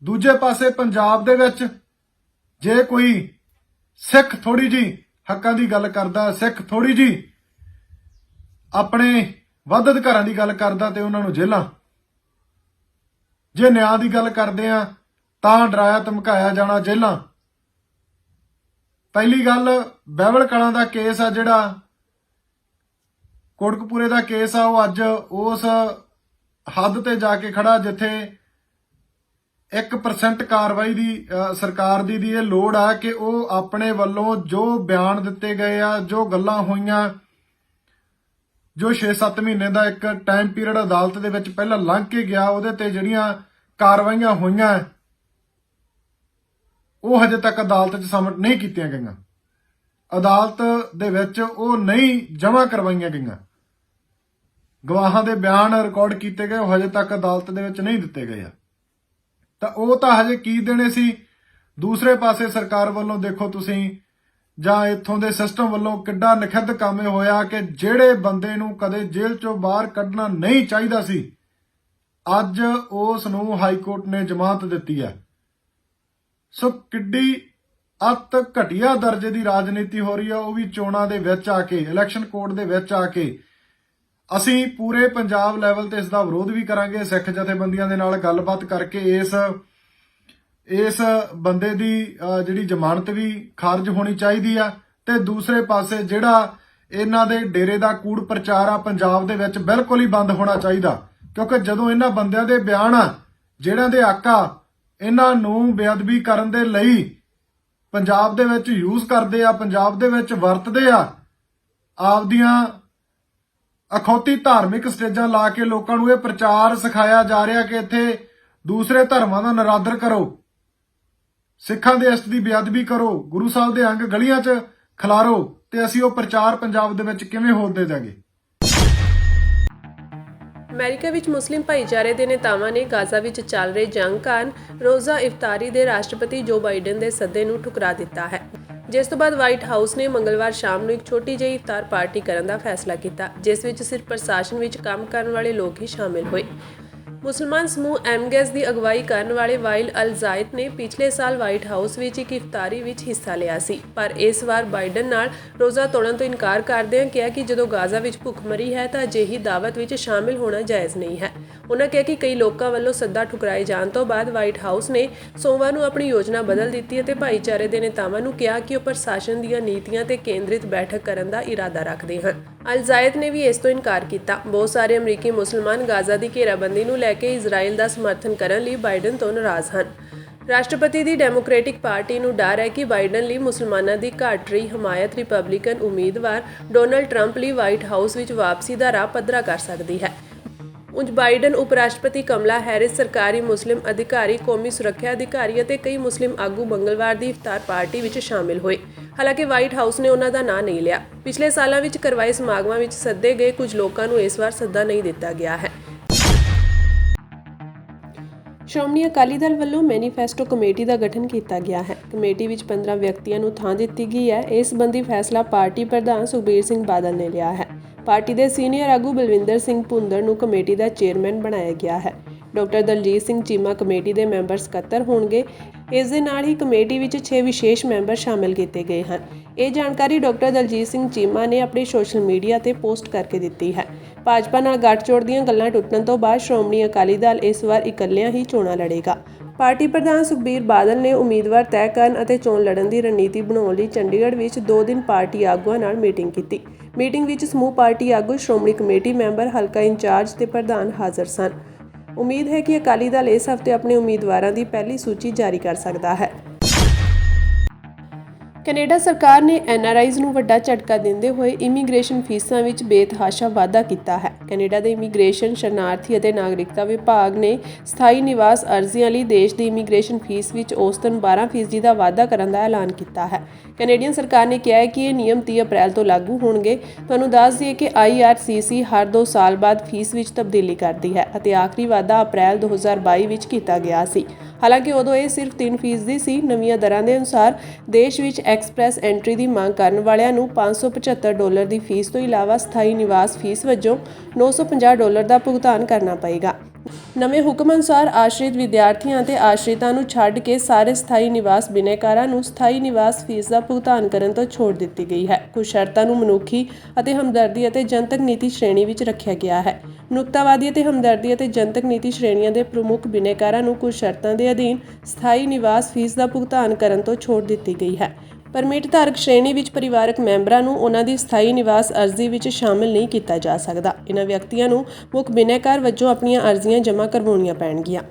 ਦੂਜੇ ਪਾਸੇ ਪੰਜਾਬ ਦੇ ਵਿੱਚ ਜੇ ਕੋਈ ਸਿੱਖ ਥੋੜੀ ਜੀ ਹੱਕਾਂ ਦੀ ਗੱਲ ਕਰਦਾ, ਸਿੱਖ ਥੋੜੀ ਜੀ ਆਪਣੇ ਵੱਧ ਅਧਿਕਾਰਾਂ ਦੀ ਗੱਲ ਕਰਦਾ ਤੇ ਉਹਨਾਂ ਨੂੰ ਜੇਲ੍ਹਾਂ। ਜੇ ਨਿਆਂ ਦੀ ਗੱਲ ਕਰਦੇ ਆ ਤਾਂ ਡਰਾਇਆ ਧਮਕਾਇਆ ਜਾਣਾ, ਜੇਲ੍ਹਾਂ। ਪਹਿਲੀ ਗੱਲ ਬਹਿਬਲ ਕਲਾਂ ਦਾ ਕੇਸ ਆ, ਜਿਹੜਾ ਕੋਟਕਪੂਰੇ ਦਾ ਕੇਸ ਆ, ਉਹ ਅੱਜ ਉਸ ਹੱਦ ਤੇ ਜਾ ਕੇ ਖੜਾ ਜਿੱਥੇ 1% ਕਾਰਵਾਈ ਦੀ ਸਰਕਾਰ ਦੀ ਇਹ ਲੋੜ ਆ ਕਿ ਉਹ ਆਪਣੇ ਵੱਲੋਂ ਜੋ ਬਿਆਨ ਦਿੱਤੇ ਗਏ ਆ, ਜੋ ਗੱਲਾਂ ਹੋਈਆਂ, ਜੋ 6-7 ਮਹੀਨੇ ਦਾ ਇੱਕ ਟਾਈਮ ਪੀਰੀਅਡ ਅਦਾਲਤ ਦੇ ਵਿੱਚ ਪਹਿਲਾਂ ਲੰਘ ਕੇ ਗਿਆ, ਉਹਦੇ ਤੇ ਜਿਹੜੀਆਂ ਕਾਰਵਾਈਆਂ ਹੋਈਆਂ ਉਹ ਹਜੇ ਤੱਕ ਅਦਾਲਤ 'ਚ ਸਬਮਿਟ ਨਹੀਂ ਕੀਤੀਆਂ ਗਈਆਂ। ਅਦਾਲਤ ਦੇ ਵਿੱਚ ਉਹ ਨਹੀਂ ਜਮ੍ਹਾਂ ਕਰਵਾਈਆਂ ਗਈਆਂ। ਗਵਾਹਾਂ ਦੇ ਬਿਆਨ ਰਿਕਾਰਡ ਕੀਤੇ ਗਏ, ਉਹ ਹਜੇ ਤੱਕ ਅਦਾਲਤ ਦੇ ਵਿੱਚ ਨਹੀਂ ਦਿੱਤੇ ਗਏ ਆ। ਤਾਂ ਉਹ ਤਾਂ ਹਜੇ ਕੀ ਦੇਣੇ ਸੀ। ਦੂਸਰੇ ਪਾਸੇ ਸਰਕਾਰ ਵੱਲੋਂ ਦੇਖੋ ਤੁਸੀਂ, ਜਾਂ ਇੱਥੋਂ ਦੇ ਸਿਸਟਮ ਵੱਲੋਂ ਕਿੱਡਾ ਨਖਿੱਧ ਕੰਮ ਹੋਇਆ ਕਿ ਜਿਹੜੇ ਬੰਦੇ ਨੂੰ ਕਦੇ ਜੇਲ੍ਹ 'ਚੋਂ ਬਾਹਰ ਕੱਢਣਾ ਨਹੀਂ ਚਾਹੀਦਾ ਸੀ, ਅੱਜ ਉਸ ਨੂੰ ਹਾਈ ਕੋਰਟ ਨੇ ਜ਼ਮਾਨਤ ਦਿੱਤੀ ਹੈ। ਸੋ ਕਿੱਡੀ ਅਤ ਘਟੀਆ ਦਰਜੇ ਦੀ ਰਾਜਨੀਤੀ ਹੋ ਰਹੀ ਆ, ਉਹ ਵੀ ਚੋਣਾਂ ਦੇ ਵਿੱਚ ਆ ਕੇ, ਇਲੈਕਸ਼ਨ ਕੋਡ ਦੇ ਵਿੱਚ ਆ ਕੇ। ਅਸੀਂ ਪੂਰੇ ਪੰਜਾਬ ਲੈਵਲ ਤੇ ਇਸ ਦਾ ਵਿਰੋਧ ਵੀ ਕਰਾਂਗੇ, ਸਿੱਖ ਜਥੇਬੰਦੀਆਂ ਦੇ ਨਾਲ ਗੱਲਬਾਤ ਕਰਕੇ ਇਸ ਬੰਦੇ ਦੀ ਜਿਹੜੀ ਜ਼ਮਾਨਤ ਵੀ ਖਾਰਜ ਹੋਣੀ ਚਾਹੀਦੀ ਆ। ਤੇ ਦੂਸਰੇ ਪਾਸੇ ਜਿਹੜਾ ਇਹਨਾਂ ਦੇ ਡੇਰੇ ਦਾ ਕੂੜ ਪ੍ਰਚਾਰ ਆ ਪੰਜਾਬ ਦੇ ਵਿੱਚ ਬਿਲਕੁਲ ਹੀ ਬੰਦ ਹੋਣਾ ਚਾਹੀਦਾ, ਕਿਉਂਕਿ ਜਦੋਂ ਇਹਨਾਂ ਬੰਦਿਆਂ ਦੇ ਬਿਆਨ ਆ, ਜਿਹੜਿਆਂ ਦੇ ਹੱਕ ਆ, ਇਹਨਾਂ ਨੂੰ ਬੇਅਦਬੀ ਕਰਨ ਦੇ ਲਈ ਪੰਜਾਬ ਦੇ ਵਿੱਚ ਯੂਜ਼ ਕਰਦੇ ਆ, ਪੰਜਾਬ ਦੇ ਵਿੱਚ ਵਰਤਦੇ ਆ, ਆਪਦੀਆਂ ਅਖੌਤੀ ਧਾਰਮਿਕ ਸਟੇਜਾਂ ਲਾ ਕੇ ਲੋਕਾਂ ਨੂੰ ਇਹ ਪ੍ਰਚਾਰ ਸਿਖਾਇਆ ਜਾ ਰਿਹਾ ਕਿ ਇੱਥੇ ਦੂਸਰੇ ਧਰਮਾਂ ਦਾ ਨਿਰਾਦਰ ਕਰੋ, ਸਿੱਖਾਂ ਦੇ ਇਸ਼ਟ ਦੀ ਬੇਅਦਬੀ ਕਰੋ, ਗੁਰੂ ਸਾਹਿਬ ਦੇ ਅੰਗ ਗਲੀਆਂ 'ਚ ਖਿਲਾਰੋ, ਤੇ ਅਸੀਂ ਉਹ ਪ੍ਰਚਾਰ ਪੰਜਾਬ ਦੇ ਵਿੱਚ ਕਿਵੇਂ ਹੋਣ ਦੇ ਦਾਂਗੇ। ਅਮਰੀਕਾ ਵਿੱਚ ਮੁਸਲਿਮ ਭਾਈਚਾਰੇ ਦੇ ਨੇਤਾਵਾਂ ਨੇ ਗਾਜ਼ਾ ਵਿੱਚ ਚੱਲ ਰਹੇ ਜੰਗ ਕਾਰਨ ਰੋਜ਼ਾ ਇਫਤਾਰੀ ਦੇ ਰਾਸ਼ਟਰਪਤੀ ਜੋ ਬਾਈਡਨ ਦੇ ਸੱਦੇ ਨੂੰ ਠੁਕਰਾ ਦਿੱਤਾ ਹੈ, ਜਿਸ ਤੋਂ ਬਾਅਦ ਵਾਈਟ ਹਾਊਸ ਨੇ ਮੰਗਲਵਾਰ ਸ਼ਾਮ ਨੂੰ ਇੱਕ ਛੋਟੀ ਜਿਹੀ ਇਫਤਾਰ ਪਾਰਟੀ ਕਰਨ ਦਾ ਫੈਸਲਾ ਕੀਤਾ, ਜਿਸ ਵਿੱਚ ਸਿਰਫ ਪ੍ਰਸ਼ਾਸਨ ਵਿੱਚ ਕੰਮ ਕਰਨ ਵਾਲੇ ਲੋਕ ਹੀ ਸ਼ਾਮਿਲ ਹੋਏ। ਮੁਸਲਮਾਨ ਸਮੂਹ ਐਮਗੈਸ ਦੀ ਅਗਵਾਈ ਕਰਨ ਵਾਲੇ ਵਾਇਲ ਅਲ ਜ਼ਾਇਦ ਨੇ ਪਿਛਲੇ ਸਾਲ ਵਾਈਟ ਹਾਊਸ ਵਿੱਚ ਇੱਕ ਇਫਤਾਰੀ ਵਿੱਚ ਹਿੱਸਾ ਲਿਆ ਸੀ, ਪਰ ਇਸ ਵਾਰ ਬਾਈਡਨ ਨਾਲ ਰੋਜ਼ਾ ਤੋੜਨ ਤੋਂ ਇਨਕਾਰ ਕਰਦਿਆਂ ਕਿਹਾ ਕਿ ਜਦੋਂ ਗਾਜ਼ਾ ਵਿੱਚ ਭੁੱਖਮਰੀ ਹੈ ਤਾਂ ਅਜਿਹੀ ਦਾਵਤ ਵਿੱਚ ਸ਼ਾਮਿਲ ਹੋਣਾ ਜਾਇਜ਼ ਨਹੀਂ ਹੈ। ਉਨ੍ਹਾਂ ਕਿਹਾ ਕਿ ਕਈ ਲੋਕਾਂ ਵੱਲੋਂ ਸੱਦਾ ਠੁਕਰਾਏ ਜਾਣ ਤੋਂ ਬਾਅਦ ਵਾਈਟ ਹਾਊਸ ਨੇ ਸੋਮਵਾਰ ਨੂੰ ਆਪਣੀ ਯੋਜਨਾ ਬਦਲ ਦਿੱਤੀ ਅਤੇ ਭਾਈਚਾਰੇ ਦੇ ਨੇਤਾਵਾਂ ਨੂੰ ਕਿਹਾ ਕਿ ਉਹ ਪ੍ਰਸ਼ਾਸਨ ਦੀਆਂ ਨੀਤੀਆਂ ਤੇ ਕੇਂਦਰਿਤ ਬੈਠਕ ਕਰਨ ਦਾ ਇਰਾਦਾ ਰੱਖਦੇ ਹਨ। ਅਲ ਜ਼ਾਇਦ ਨੇ ਵੀ ਇਸ ਤੋਂ ਇਨਕਾਰ ਕੀਤਾ। ਬਹੁਤ ਸਾਰੇ ਅਮਰੀਕੀ ਮੁਸਲਮਾਨ ਗਾਜ਼ਾ ਦੀ ਘੇਰਾਬੰਦੀ ਨੂੰ ਲੈ ਕੇ ਇਜ਼ਰਾਈਲ ਦਾ ਸਮਰਥਨ ਕਰਨ ਲਈ ਬਾਈਡਨ ਤੋਂ ਨਾਰਾਜ਼ ਹਨ। ਰਾਸ਼ਟਰਪਤੀ ਦੀ ਡੈਮੋਕ੍ਰੈਟਿਕ ਪਾਰਟੀ ਨੂੰ ਡਰ ਹੈ ਕਿ ਬਾਈਡਨ ਲਈ ਮੁਸਲਮਾਨਾਂ ਦੀ ਘਟ ਰਹੀ ਹਮਾਇਤ ਰਿਪਬਲਿਕਨ ਉਮੀਦਵਾਰ ਡੋਨਲਡ ਟਰੰਪ ਲਈ ਵਾਈਟ ਹਾਊਸ ਵਿੱਚ ਵਾਪਸੀ ਦਾ ਰਾਹ ਪੱਧਰਾ ਕਰ ਸਕਦੀ ਹੈ। ਉਂਝ ਬਾਈਡਨ, ਉਪ ਰਾਸ਼ਟਰਪਤੀ ਕਮਲਾ ਹੈਰਿਸ, ਸਰਕਾਰੀ ਮੁਸਲਿਮ ਅਧਿਕਾਰੀ, ਕੌਮੀ ਸੁਰੱਖਿਆ ਅਧਿਕਾਰੀ ਅਤੇ ਕਈ ਮੁਸਲਿਮ ਆਗੂ ਮੰਗਲਵਾਰ ਦੀ ਇਫਤਾਰ ਪਾਰਟੀ ਵਿੱਚ ਸ਼ਾਮਿਲ ਹੋਏ। ਹਾਲਾਂਕਿ ਵਾਈਟ ਹਾਊਸ ਨੇ ਉਹਨਾਂ ਦਾ ਨਾਂ ਨਹੀਂ ਲਿਆ। ਪਿਛਲੇ ਸਾਲਾਂ ਵਿੱਚ ਕਰਵਾਏ ਸਮਾਗਮਾਂ ਵਿੱਚ ਸੱਦੇ ਗਏ ਕੁਝ ਲੋਕਾਂ ਨੂੰ ਇਸ ਵਾਰ ਸੱਦਾ ਨਹੀਂ ਦਿੱਤਾ ਗਿਆ ਹੈ। ਸ਼੍ਰੋਮਣੀ ਅਕਾਲੀ ਦਲ ਵੱਲੋਂ ਮੈਨੀਫੈਸਟੋ ਕਮੇਟੀ ਦਾ ਗਠਨ ਕੀਤਾ ਗਿਆ ਹੈ। ਕਮੇਟੀ ਵਿੱਚ 15 ਵਿਅਕਤੀਆਂ ਨੂੰ ਥਾਂ ਦਿੱਤੀ ਗਈ ਹੈ। ਇਸ ਸੰਬੰਧੀ ਫੈਸਲਾ ਪਾਰਟੀ ਪ੍ਰਧਾਨ ਸੁਖਬੀਰ ਸਿੰਘ ਬਾਦਲ ਨੇ ਲਿਆ ਹੈ। ਪਾਰਟੀ ਦੇ ਸੀਨੀਅਰ ਆਗੂ ਬਲਵਿੰਦਰ ਸਿੰਘ ਭੁੰਦੜ ਨੂੰ ਕਮੇਟੀ ਦਾ ਚੇਅਰਮੈਨ ਬਣਾਇਆ ਗਿਆ ਹੈ। ਡਾਕਟਰ ਦਲਜੀਤ ਸਿੰਘ ਚੀਮਾ ਕਮੇਟੀ ਦੇ ਮੈਂਬਰ ਸਕੱਤਰ ਹੋਣਗੇ। ਇਸ ਦੇ ਨਾਲ ਹੀ ਕਮੇਟੀ ਵਿੱਚ 6 ਵਿਸ਼ੇਸ਼ ਮੈਂਬਰ ਸ਼ਾਮਲ ਕੀਤੇ ਗਏ ਹਨ। ਇਹ ਜਾਣਕਾਰੀ ਡਾਕਟਰ ਦਲਜੀਤ ਸਿੰਘ ਚੀਮਾ ਨੇ ਆਪਣੇ ਸੋਸ਼ਲ ਮੀਡੀਆ ਤੇ ਪੋਸਟ ਕਰਕੇ ਦਿੱਤੀ ਹੈ। ਭਾਜਪਾ ਨਾਲ ਗੱਠਜੋੜ ਦੀਆਂ ਗੱਲਾਂ ਟੁੱਟਣ ਤੋਂ ਬਾਅਦ ਸ਼੍ਰੋਮਣੀ ਅਕਾਲੀ ਦਲ ਇਸ ਵਾਰ ਇਕੱਲਿਆਂ ਹੀ ਚੋਣਾਂ ਲੜੇਗਾ। ਪਾਰਟੀ ਪ੍ਰਧਾਨ ਸੁਖਬੀਰ ਬਾਦਲ ਨੇ ਉਮੀਦਵਾਰ ਤੈਅ ਕਰਨ ਅਤੇ ਚੋਣ ਲੜਨ ਦੀ ਰਣਨੀਤੀ ਬਣਾਉਣ ਲਈ ਚੰਡੀਗੜ੍ਹ ਵਿੱਚ 2 ਦਿਨ ਪਾਰਟੀ ਆਗੂਆਂ ਨਾਲ ਮੀਟਿੰਗ ਕੀਤੀ। ਮੀਟਿੰਗ ਵਿੱਚ ਸਮੂਹ ਪਾਰਟੀ ਆਗੂ, ਸ਼੍ਰੋਮਣੀ ਕਮੇਟੀ ਮੈਂਬਰ, ਹਲਕਾ ਇੰਚਾਰਜ ਤੇ ਪ੍ਰਧਾਨ ਹਾਜ਼ਰ ਸਨ। ਉਮੀਦ ਹੈ ਕਿ ਅਕਾਲੀ ਦਲ ਇਸ ਹਫ਼ਤੇ ਆਪਣੇ ਉਮੀਦਵਾਰਾਂ ਦੀ ਪਹਿਲੀ ਸੂਚੀ ਜਾਰੀ ਕਰ ਸਕਦਾ ਹੈ। ਕੈਨੇਡਾ ਸਰਕਾਰ ਨੇ NRIs ਨੂੰ ਵੱਡਾ ਝਟਕਾ ਦਿੰਦੇ ਹੋਏ ਇਮੀਗ੍ਰੇਸ਼ਨ ਫੀਸਾਂ ਵਿੱਚ ਬੇਤਹਾਸ਼ਾ ਵਾਧਾ ਕੀਤਾ ਹੈ। ਕੈਨੇਡਾ ਦੇ ਇਮੀਗ੍ਰੇਸ਼ਨ, ਸ਼ਰਨਾਰਥੀ ਅਤੇ ਨਾਗਰਿਕਤਾ ਵਿਭਾਗ ਨੇ ਸਥਾਈ ਨਿਵਾਸ ਅਰਜ਼ੀਆਂ ਲਈ ਦੇਸ਼ ਦੀ ਇਮੀਗ੍ਰੇਸ਼ਨ ਫੀਸ ਵਿੱਚ ਔਸਤਨ 12% ਦਾ ਵਾਧਾ ਕਰਨ ਦਾ ਐਲਾਨ ਕੀਤਾ ਹੈ। ਕੈਨੇਡੀਅਨ ਸਰਕਾਰ ਨੇ ਕਿਹਾ ਹੈ ਕਿ ਇਹ ਨਿਯਮ 30 ਅਪ੍ਰੈਲ ਤੋਂ ਲਾਗੂ ਹੋਣਗੇ। ਤੁਹਾਨੂੰ ਦੱਸ ਦਈਏ ਕਿ IRCC ਹਰ 2 ਸਾਲ ਬਾਅਦ ਫੀਸ ਵਿੱਚ ਤਬਦੀਲੀ ਕਰਦੀ ਹੈ ਅਤੇ ਆਖਰੀ ਵਾਧਾ ਅਪ੍ਰੈਲ 2022 ਵਿੱਚ ਕੀਤਾ ਗਿਆ ਸੀ। ਹਾਲਾਂਕਿ ਉਦੋਂ ਇਹ ਸਿਰਫ 3% ਸੀ। ਨਵੀਆਂ ਦਰਾਂ ਦੇ ਅਨੁਸਾਰ ਦੇਸ਼ ਵਿੱਚ ਐਕਸਪ੍ਰੈਸ ਐਂਟਰੀ ਦੀ ਮੰਗ ਕਰਨ ਵਾਲਿਆਂ ਨੂੰ $575 ਦੀ ਫੀਸ ਤੋਂ ਇਲਾਵਾ ਸਥਾਈ ਨਿਵਾਸ ਫੀਸ ਵਜੋਂ $950 ਦਾ ਭੁਗਤਾਨ ਕਰਨਾ ਪਏਗਾ। ਨਵੇਂ ਹੁਕਮ ਅਨੁਸਾਰ ਆਸ਼ਰਿਤ ਵਿਦਿਆਰਥੀਆਂ ਅਤੇ ਆਸ਼ਰਿਤਾਂ ਨੂੰ ਛੱਡ ਕੇ ਸਾਰੇ ਸਥਾਈ ਨਿਵਾਸ ਬਿਨੈਕਾਰਾਂ ਨੂੰ ਸਥਾਈ ਨਿਵਾਸ ਫੀਸ ਦਾ ਭੁਗਤਾਨ ਕਰਨ ਤੋਂ ਛੋਟ ਦਿੱਤੀ ਗਈ ਹੈ। ਕੁਝ ਸ਼ਰਤਾਂ ਨੂੰ ਮਨੁੱਖੀ ਅਤੇ ਹਮਦਰਦੀ ਅਤੇ ਜਨਤਕ ਨੀਤੀ ਸ਼੍ਰੇਣੀ ਵਿੱਚ ਰੱਖਿਆ ਗਿਆ ਹੈ। ਮਨੁੱਖਤਾਵਾਦੀ ਅਤੇ ਹਮਦਰਦੀ ਅਤੇ ਜਨਤਕ ਨੀਤੀ ਸ਼੍ਰੇਣੀਆਂ ਦੇ ਪ੍ਰਮੁੱਖ ਬਿਨੈਕਾਰਾਂ ਨੂੰ ਕੁਝ ਸ਼ਰਤਾਂ ਦੇ ਅਧੀਨ ਸਥਾਈ ਨਿਵਾਸ ਫੀਸ ਦਾ ਭੁਗਤਾਨ ਕਰਨ ਤੋਂ ਛੋਟ ਦਿੱਤੀ ਗਈ ਹੈ। ਪਰਮਿਟ ਧਾਰਕ ਸ਼੍ਰੇਣੀ ਵਿੱਚ ਪਰਿਵਾਰਕ ਮੈਂਬਰਾਂ ਨੂੰ ਉਹਨਾਂ ਦੀ ਸਥਾਈ ਨਿਵਾਸ ਅਰਜ਼ੀ ਵਿੱਚ ਸ਼ਾਮਲ ਨਹੀਂ ਕੀਤਾ ਜਾ ਸਕਦਾ। ਇਹਨਾਂ ਵਿਅਕਤੀਆਂ ਨੂੰ ਮੁੱਖ ਬਿਨੈਕਾਰ ਵਜੋਂ ਆਪਣੀਆਂ ਅਰਜ਼ੀਆਂ ਜਮ੍ਹਾਂ ਕਰਵਾਉਣੀਆਂ ਪੈਣਗੀਆਂ।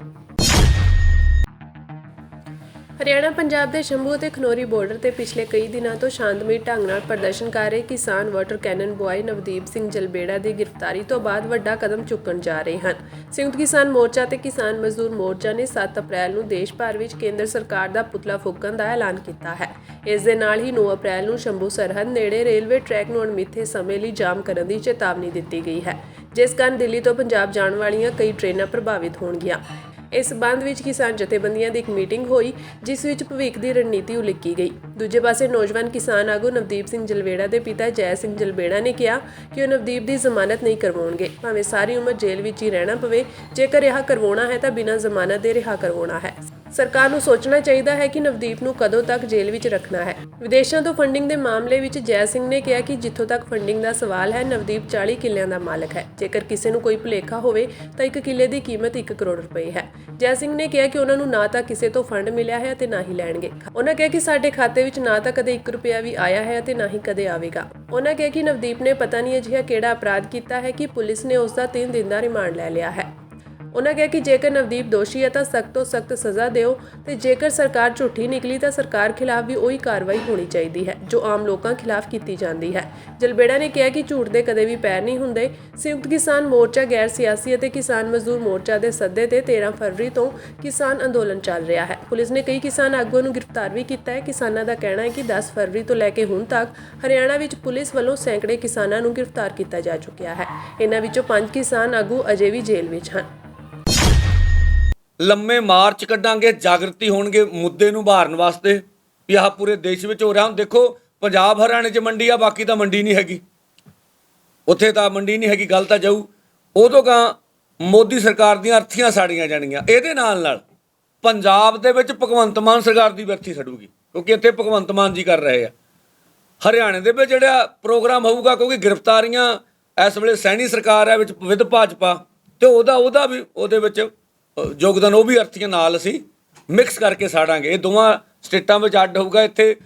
ਹਰਿਆਣਾ ਪੰਜਾਬ ਦੇ ਸ਼ੰਭੂ ਅਤੇ ਖਨੌਰੀ ਬਾਰਡਰ ਤੇ ਪਿਛਲੇ ਕਈ ਦਿਨਾਂ ਤੋਂ ਸ਼ਾਂਤਮਈ ਢੰਗ ਨਾਲ ਪ੍ਰਦਰਸ਼ਨ ਕਰ ਰਹੇ ਕਿਸਾਨ water cannon boy Navdeep Singh Jalbera ਦੀ ਗ੍ਰਿਫਤਾਰੀ ਤੋਂ ਬਾਅਦ ਵੱਡਾ ਕਦਮ ਚੁੱਕਣ ਜਾ ਰਹੇ ਹਨ। ਸੰਯੁਕਤ ਕਿਸਾਨ ਮੋਰਚਾ ਤੇ ਕਿਸਾਨ ਮਜ਼ਦੂਰ ਮੋਰਚਾ ਨੇ 7 ਅਪ੍ਰੈਲ ਨੂੰ ਦੇਸ਼ ਭਰ ਵਿੱਚ ਕੇਂਦਰ ਸਰਕਾਰ ਦਾ ਪੁਤਲਾ ਫੂਕਣ ਦਾ ਐਲਾਨ ਕੀਤਾ ਹੈ। ਇਸ ਦੇ ਨਾਲ ਹੀ 9 ਅਪ੍ਰੈਲ ਨੂੰ ਸ਼ੰਭੂ ਸਰਹੱਦ ਨੇੜੇ ਰੇਲਵੇ ਟਰੈਕ ਨੂੰ ਅਣਮਿੱਥੇ ਸਮੇਂ ਲਈ ਜਾਮ ਕਰਨ ਦੀ ਚੇਤਾਵਨੀ ਦਿੱਤੀ ਗਈ ਹੈ, ਜਿਸ ਕਾਰਨ ਦਿੱਲੀ ਤੋਂ ਪੰਜਾਬ ਜਾਣ ਵਾਲੀਆਂ ਕਈ ਟ੍ਰੇਨਾਂ ਪ੍ਰਭਾਵਿਤ ਹੋਣਗੀਆਂ। ਇਸ ਸੰਬੰਧ ਵਿੱਚ ਕਿਸਾਨ ਜਥੇਬੰਦੀਆਂ ਦੀ ਇੱਕ ਮੀਟਿੰਗ ਹੋਈ, ਜਿਸ ਵਿੱਚ ਭਵਿੱਖ ਦੀ ਰਣਨੀਤੀ ਉਲੀਕੀ ਗਈ। ਦੂਜੇ ਪਾਸੇ ਨੌਜਵਾਨ ਕਿਸਾਨ ਆਗੂ ਨਵਦੀਪ ਸਿੰਘ ਜਲਬੇੜਾ ਦੇ ਪਿਤਾ ਜੈ ਸਿੰਘ ਜਲਬੇੜਾ ਨੇ ਕਿਹਾ ਕਿ ਉਹ ਨਵਦੀਪ ਦੀ ਜ਼ਮਾਨਤ ਨਹੀਂ ਕਰਵਾਉਣਗੇ, ਭਾਵੇਂ ਸਾਰੀ ਉਮਰ ਜੇਲ੍ਹ ਵਿੱਚ ਹੀ ਰਹਿਣਾ ਪਵੇ। ਜੇਕਰ ਰਿਹਾ ਕਰਵਾਉਣਾ ਹੈ ਤਾਂ ਬਿਨਾਂ ਜ਼ਮਾਨਤ ਦੇ ਰਿਹਾ ਕਰਵਾਉਣਾ ਹੈ। ਸਰਕਾਰ ਨੂੰ ਸੋਚਣਾ ਚਾਹੀਦਾ ਹੈ ਕਿ ਨਵਦੀਪ ਨੂੰ ਕਦੋਂ ਤੱਕ ਜੇਲ੍ਹ ਵਿੱਚ ਰੱਖਣਾ ਹੈ। ਵਿਦੇਸ਼ਾਂ ਤੋਂ ਫੰਡਿੰਗ ਦੇ ਮਾਮਲੇ ਵਿੱਚ ਜੈ ਸਿੰਘ ਨੇ ਕਿਹਾ ਕਿ ਜਿੱਥੋਂ ਤੱਕ ਫੰਡਿੰਗ ਦਾ ਸਵਾਲ ਹੈ, ਨਵਦੀਪ 40 ਕਿੱਲਿਆਂ ਦਾ ਮਾਲਕ ਹੈ। ਜੇਕਰ ਕਿਸੇ ਨੂੰ ਕੋਈ ਭੁਲੇਖਾ ਹੋਵੇ ਤਾਂ 1 ਕਿੱਲੇ ਦੀ ਕੀਮਤ 1 ਕਰੋੜ ਰੁਪਏ ਹੈ। ਜੈ ਸਿੰਘ ਨੇ ਕਿਹਾ ਕਿ ਉਹਨਾਂ ਨੂੰ ਨਾ ਤਾਂ ਕਿਸੇ ਤੋਂ ਫੰਡ ਮਿਲਿਆ ਹੈ ਅਤੇ ਨਾ ਹੀ ਲੈਣਗੇ। ਉਹਨਾਂ ਕਿਹਾ ਕਿ ਸਾਡੇ ਖਾਤੇ ਵਿੱਚ ਨਾ ਤਾਂ ਕਦੇ 1 ਰੁਪਿਆ ਵੀ ਆਇਆ ਹੈ ਅਤੇ ਨਾ ਹੀ ਕਦੇ ਆਵੇਗਾ। ਉਹਨਾਂ ਕਿਹਾ ਕਿ ਨਵਦੀਪ ਨੇ ਪਤਾ ਨਹੀਂ ਅਜਿਹਾ ਕਿਹੜਾ ਅਪਰਾਧ ਕੀਤਾ ਹੈ ਕਿ ਪੁਲਿਸ ਨੇ ਉਸ ਦਾ 3 ਦਿਨ ਦਾ ਰਿਮਾਂਡ ਲੈ ਲਿਆ ਹੈ। ਉਹਨਾਂ ਕਿਹਾ ਕਿ ਜੇਕਰ ਨਵਦੀਪ ਦੋਸ਼ੀ ਹੈ ਤਾਂ ਸਖਤ ਤੋਂ ਸਖਤ ਸਜ਼ਾ ਦਿਓ ਤੇ ਜੇਕਰ ਸਰਕਾਰ ਝੂਠੀ ਨਿਕਲੀ ਤਾਂ ਸਰਕਾਰ ਖਿਲਾਫ ਵੀ ਉਹੀ ਕਾਰਵਾਈ ਹੋਣੀ ਚਾਹੀਦੀ ਹੈ ਜੋ ਆਮ ਲੋਕਾਂ ਖਿਲਾਫ ਕੀਤੀ ਜਾਂਦੀ ਹੈ। ਜਲਬੇੜਾ ਨੇ ਕਿਹਾ ਕਿ ਝੂਠ ਦੇ ਕਦੇ ਵੀ ਪੈਰ ਨਹੀਂ ਹੁੰਦੇ। ਸੰਯੁਕਤ ਕਿਸਾਨ ਮੋਰਚਾ, ਗੈਰ ਸਿਆਸੀ ਅਤੇ ਕਿਸਾਨ ਮਜ਼ਦੂਰ ਮੋਰਚਾ ਦੇ ਸੱਦੇ ਤੇ 13 ਫਰਵਰੀ ਤੋਂ ਕਿਸਾਨ ਅੰਦੋਲਨ ਚੱਲ ਰਿਹਾ ਹੈ। ਪੁਲਿਸ ਨੇ ਕਈ ਕਿਸਾਨ ਆਗੂਆਂ ਨੂੰ ਗ੍ਰਿਫਤਾਰ ਵੀ ਕੀਤਾ ਹੈ। ਕਿਸਾਨਾਂ ਦਾ ਕਹਿਣਾ ਹੈ ਕਿ 10 ਫਰਵਰੀ ਤੋਂ ਲੈ ਕੇ ਹੁਣ ਤੱਕ ਹਰਿਆਣਾ ਵਿੱਚ ਪੁਲਿਸ ਵੱਲੋਂ ਸੈਂਕੜੇ ਕਿਸਾਨਾਂ ਨੂੰ ਗ੍ਰਿਫਤਾਰ ਕੀਤਾ ਜਾ ਚੁੱਕਿਆ ਹੈ। ਇਹਨਾਂ ਵਿੱਚੋਂ 5 ਕਿਸਾਨ ਆਗੂ ਅਜੇ ਵੀ ਜੇਲ੍ਹ ਵਿੱਚ ਹਨ। ਲੰਮੇ ਮਾਰਚ ਕੱਢਾਂਗੇ, ਜਾਗਰਤੀ ਹੋਣਗੇ ਮੁੱਦੇ ਨੂੰ ਉਭਾਰਨ ਵਾਸਤੇ ਵੀ ਆਹ ਪੂਰੇ ਦੇਸ਼ ਵਿੱਚ ਹੋ ਰਿਹਾ। ਹੁਣ ਦੇਖੋ, ਪੰਜਾਬ ਹਰਿਆਣੇ 'ਚ ਮੰਡੀ ਆ, ਬਾਕੀ ਤਾਂ ਮੰਡੀ ਨਹੀਂ ਹੈਗੀ। ਉੱਥੇ ਤਾਂ ਮੰਡੀ ਨਹੀਂ ਹੈਗੀ, ਗੱਲ ਤਾਂ ਜਾਊ। ਉਦੋਂ ਕਾਂ ਮੋਦੀ ਸਰਕਾਰ ਦੀਆਂ ਅਰਥੀਆਂ ਸਾੜੀਆਂ ਜਾਣੀਆਂ। ਇਹਦੇ ਨਾਲ ਪੰਜਾਬ ਦੇ ਵਿੱਚ ਭਗਵੰਤ ਮਾਨ ਸਰਕਾਰ ਦੀ ਅਰਥੀ ਸੜੂਗੀ, ਕਿਉਂਕਿ ਇੱਥੇ ਭਗਵੰਤ ਮਾਨ ਜੀ ਕਰ ਰਹੇ ਆ। ਹਰਿਆਣੇ ਦੇ ਵਿੱਚ ਜਿਹੜਾ ਪ੍ਰੋਗਰਾਮ ਹੋਊਗਾ, ਕਿਉਂਕਿ ਗ੍ਰਿਫਤਾਰੀਆਂ ਇਸ ਵੇਲੇ ਸੈਣੀ ਸਰਕਾਰ ਹੈ ਵਿੱਚ ਵਿਦ ਭਾਜਪਾ, ਅਤੇ ਉਹਦਾ ਵੀ ਉਹਦੇ ਵਿੱਚ ਯੋਗਦਾਨ, ਉਹ ਵੀ ਅਰਥੀਆਂ ਨਾਲ ਅਸੀਂ ਮਿਕਸ ਕਰਕੇ ਸਾੜਾਂਗੇ। ਇਹ ਦੋਵਾਂ ਸਟੇਟਾਂ ਵਿੱਚ ਅੱਡ ਹੋਊਗਾ। ਇੱਥੇ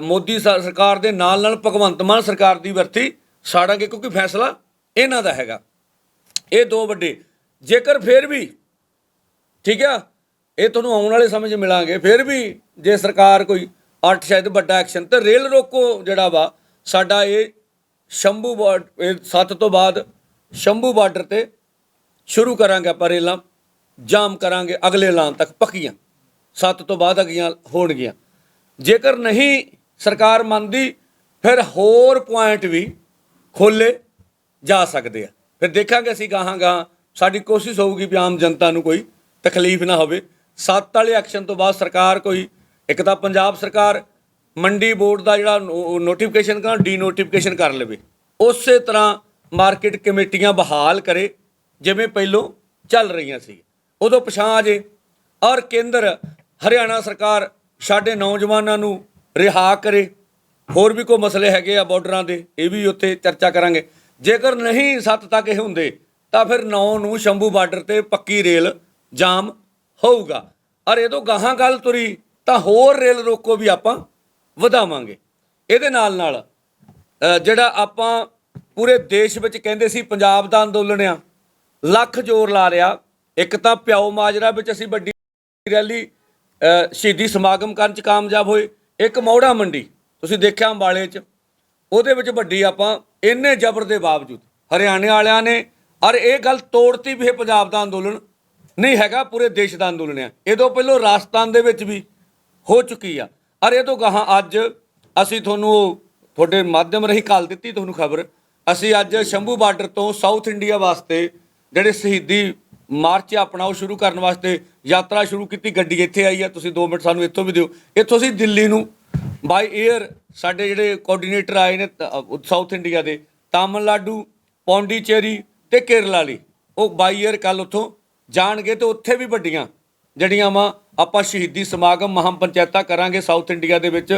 ਮੋਦੀ ਸਰਕਾਰ ਦੇ ਨਾਲ ਭਗਵੰਤ ਮਾਨ ਸਰਕਾਰ ਦੀ ਅਰਥੀ ਸਾੜਾਂਗੇ, ਕਿਉਂਕਿ ਫੈਸਲਾ ਇਹਨਾਂ ਦਾ ਹੈਗਾ। ਇਹ 2 ਵੱਡੇ, ਜੇਕਰ ਫਿਰ ਵੀ ਠੀਕ ਆ, ਇਹ ਤੁਹਾਨੂੰ ਆਉਣ ਵਾਲੇ ਸਮੇਂ 'ਚ ਮਿਲਾਂਗੇ। ਫਿਰ ਵੀ ਜੇ ਸਰਕਾਰ ਕੋਈ 8 ਸ਼ਾਇਦ ਵੱਡਾ ਐਕਸ਼ਨ, ਤੇ ਰੇਲ ਰੋਕੋ ਜਿਹੜਾ ਵਾ ਸਾਡਾ ਇਹ ਸ਼ੰਭੂ 7 ਤੋਂ ਬਾਅਦ ਸ਼ੰਭੂ ਬਾਰਡਰ 'ਤੇ ਸ਼ੁਰੂ ਕਰਾਂਗੇ ਆਪਾਂ। ਰੇਲਾਂ ਜਾਮ ਕਰਾਂਗੇ ਅਗਲੇ ਐਲਾਨ ਤੱਕ ਪੱਕੀਆਂ, 7 ਤੋਂ ਬਾਅਦ ਅਗੀਆਂ ਹੋਣਗੀਆਂ। ਜੇਕਰ ਨਹੀਂ ਸਰਕਾਰ ਮੰਨਦੀ, ਫਿਰ ਹੋਰ ਪੁਆਇੰਟ ਵੀ ਖੋਲ੍ਹੇ ਜਾ ਸਕਦੇ ਆ। ਫਿਰ ਦੇਖਾਂਗੇ ਅਸੀਂ ਗਾਹਾਂ ਸਾਡੀ ਕੋਸ਼ਿਸ਼ ਹੋਊਗੀ ਵੀ ਆਮ ਜਨਤਾ ਨੂੰ ਕੋਈ ਤਕਲੀਫ ਨਾ ਹੋਵੇ। 7 ਵਾਲੇ ਐਕਸ਼ਨ ਤੋਂ ਬਾਅਦ ਸਰਕਾਰ ਕੋਈ, ਇੱਕ ਤਾਂ ਪੰਜਾਬ ਸਰਕਾਰ ਮੰਡੀ ਬੋਰਡ ਦਾ ਜਿਹੜਾ ਨੋਟੀਫਿਕੇਸ਼ਨ ਡੀਨੋਟੀਫਿਕੇਸ਼ਨ ਕਰ ਲਵੇ, ਉਸੇ ਤਰ੍ਹਾਂ ਮਾਰਕੀਟ ਕਮੇਟੀਆਂ ਬਹਾਲ ਕਰੇ ਜਿਵੇਂ ਪਹਿਲੋਂ ਚੱਲ ਰਹੀਆਂ ਸੀ। ਉਦੋਂ ਪਛਾਂ ਜੇ, ਔਰ ਕੇਂਦਰ ਹਰਿਆਣਾ ਸਰਕਾਰ ਸਾਡੇ ਨੌਜਵਾਨਾਂ ਨੂੰ ਰਿਹਾ ਕਰੇ। ਹੋਰ ਵੀ ਕੋਈ ਮਸਲੇ ਹੈਗੇ ਆ ਬਾਰਡਰਾਂ ਦੇ, ਇਹ ਵੀ ਉੱਥੇ ਚਰਚਾ ਕਰਾਂਗੇ। ਜੇਕਰ ਨਹੀਂ 7 ਤੱਕ ਇਹ ਹੁੰਦੇ ਤਾਂ ਫਿਰ 9 ਨੂੰ ਸ਼ੰਭੂ ਬਾਰਡਰ ਤੇ ਪੱਕੀ ਰੇਲ ਜਾਮ ਹੋਊਗਾ। ਔਰ ਇਹ ਤੋਂ ਗਾਹਾਂ ਗੱਲ ਤੁਰੀ ਤਾਂ ਹੋਰ ਰੇਲ ਰੋਕੋ ਵੀ ਆਪਾਂ ਵਧਾਵਾਂਗੇ। ਇਹਦੇ ਨਾਲ ਨਾਲ ਜਿਹੜਾ ਆਪਾਂ ਪੂਰੇ ਦੇਸ਼ ਵਿੱਚ ਕਹਿੰਦੇ ਸੀ ਪੰਜਾਬ ਦਾ ਅੰਦੋਲਨ ਆ, ਲੱਖ ਜ਼ੋਰ ਲਾ ਰਿਹਾ। ਇੱਕ ਤਾਂ ਪਿਓ ਮਾਜਰਾ ਵਿੱਚ ਅਸੀਂ ਵੱਡੀ ਰੈਲੀ ਸ਼ਹੀਦੀ ਸਮਾਗਮ ਕਰਨ 'ਚ ਕਾਮਯਾਬ ਹੋਏ। ਇੱਕ ਮੌੜਾ ਮੰਡੀ ਤੁਸੀਂ ਦੇਖਿਆ ਅੰਬਾਲੇ 'ਚ, ਉਹਦੇ ਵਿੱਚ ਵੱਡੀ ਆਪਾਂ ਇੰਨੇ ਜ਼ਬਰ ਦੇ ਬਾਵਜੂਦ ਹਰਿਆਣੇ ਵਾਲਿਆਂ ਨੇ ਔਰ ਇਹ ਗੱਲ ਤੋੜਤੀ ਵੀ ਇਹ ਪੰਜਾਬ ਦਾ ਅੰਦੋਲਨ ਨਹੀਂ ਹੈਗਾ, ਪੂਰੇ ਦੇਸ਼ ਦਾ ਅੰਦੋਲਨ ਆ। ਇਹ ਤੋਂ ਪਹਿਲਾਂ ਰਾਜਸਥਾਨ ਦੇ ਵਿੱਚ ਵੀ ਹੋ ਚੁੱਕੀ ਆ। ਔਰ ਇਹ ਤੋਂ ਗਾਹਾਂ ਅੱਜ ਅਸੀਂ ਤੁਹਾਨੂੰ ਤੁਹਾਡੇ ਮਾਧਿਅਮ ਰਾਹੀਂ ਘੱਲ ਦਿੱਤੀ ਤੁਹਾਨੂੰ ਖਬਰ, ਅਸੀਂ ਅੱਜ ਸ਼ੰਭੂ ਬਾਰਡਰ ਤੋਂ ਸਾਊਥ ਇੰਡੀਆ ਵਾਸਤੇ ਜਿਹੜੇ ਸ਼ਹੀਦੀ ਮਾਰਚ ਆਪਣਾ ਉਹ ਸ਼ੁਰੂ ਕਰਨ ਵਾਸਤੇ ਯਾਤਰਾ ਸ਼ੁਰੂ ਕੀਤੀ। ਗੱਡੀ ਇੱਥੇ ਆਈ ਆ, ਤੁਸੀਂ 2 ਮਿੰਟ ਸਾਨੂੰ ਇੱਥੋਂ ਵੀ ਦਿਓ। ਇੱਥੋਂ ਅਸੀਂ ਦਿੱਲੀ ਨੂੰ ਬਾਈ ਏਅਰ ਸਾਡੇ ਜਿਹੜੇ ਕੋਆਰਡੀਨੇਟਰ ਆਏ ਨੇ ਸਾਊਥ ਇੰਡੀਆ ਦੇ, ਤਾਮਿਲਨਾਡੂ, ਪੌਂਡੀਚੇਰੀ ਤੇ ਕੇਰਲਾ ਲਈ, ਉਹ ਬਾਈ ਏਅਰ ਕੱਲ ਉੱਥੋਂ ਜਾਣਗੇ ਤੇ ਉੱਥੇ ਵੀ ਵੱਡੀਆਂ ਜਿਹੜੀਆਂ ਵਾ ਆਪਾਂ ਸ਼ਹੀਦੀ ਸਮਾਗਮ ਮਹਾਂ ਪੰਚਾਇਤਾਂ ਕਰਾਂਗੇ ਸਾਊਥ ਇੰਡੀਆ ਦੇ ਵਿੱਚ।